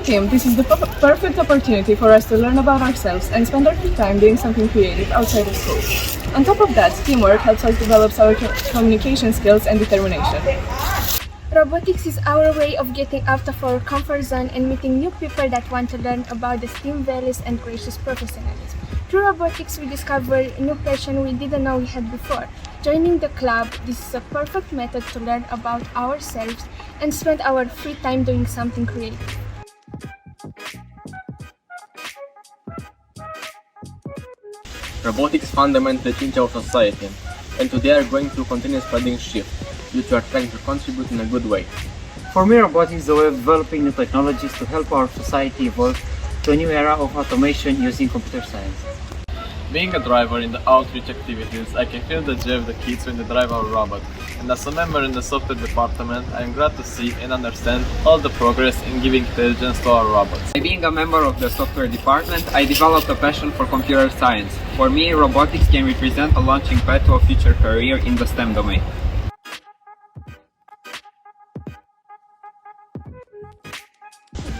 team, this is the perfect opportunity for us to learn about ourselves and spend our free time doing something creative outside of school. On top of that, teamwork helps us develop our communication skills and determination. Robotics is our way of getting out of our comfort zone and meeting new people that want to learn about the STEAM values and gracious professionalism. Through robotics, we discover new passion we didn't know we had before. Joining the club, this is a perfect method to learn about ourselves and spend our free time doing something creative. Robotics fundamentally change our society, and today are going to continue spreading shift, which we are trying to contribute in a good way. For me, robotics is a way of developing new technologies to help our society evolve to a new era of automation using computer science. Being a driver in the outreach activities, I can feel the joy of the kids when they drive our robot. And as a member in the software department, I am glad to see and understand all the progress in giving intelligence to our robots. By being a member of the software department, I developed a passion for computer science. For me, robotics can represent a launching pad to a future career in the STEM domain.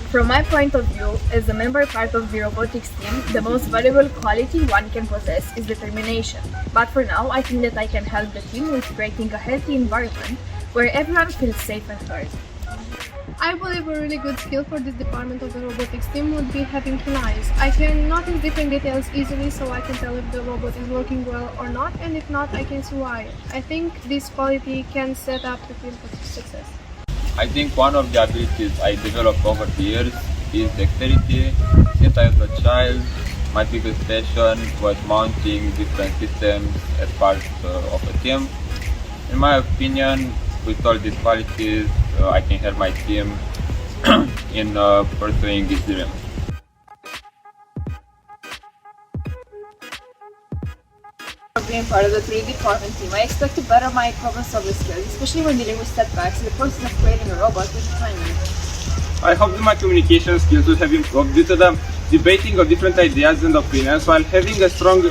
From my point of view, as a member part of the robotics team, the most valuable quality one can possess is determination. But for now, I think that I can help the team with creating a healthy environment where everyone feels safe and heard. I believe a really good skill for this department of the robotics team would be having keen eyes. I can notice different details easily, so I can tell if the robot is working well or not, and if not, I can see why. I think this quality can set up the team for success. I think one of the abilities I developed over the years is dexterity. Since I was a child, my biggest passion was mounting different systems as part of a team. In my opinion, with all these qualities, I can help my team in pursuing this dream. Being part of the 3D department team, I expect to better my problem-solving skills, especially when dealing with setbacks in the process of creating a robot with timing. I hope that my communication skills will have improved due to the debating of different ideas and opinions while having a strong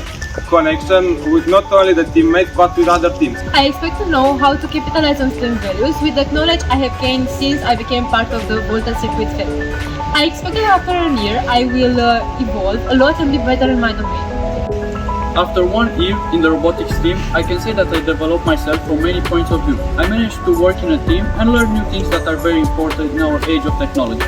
connection with not only the teammates but with other teams. I expect to know how to capitalize on STEM values with the knowledge I have gained since I became part of the VoltaCircuits family. I expect that after a year I will evolve a lot and be better in my domain. After 1 year in the robotics team, I can say that I developed myself from many points of view. I managed to work in a team and learn new things that are very important in our age of technology.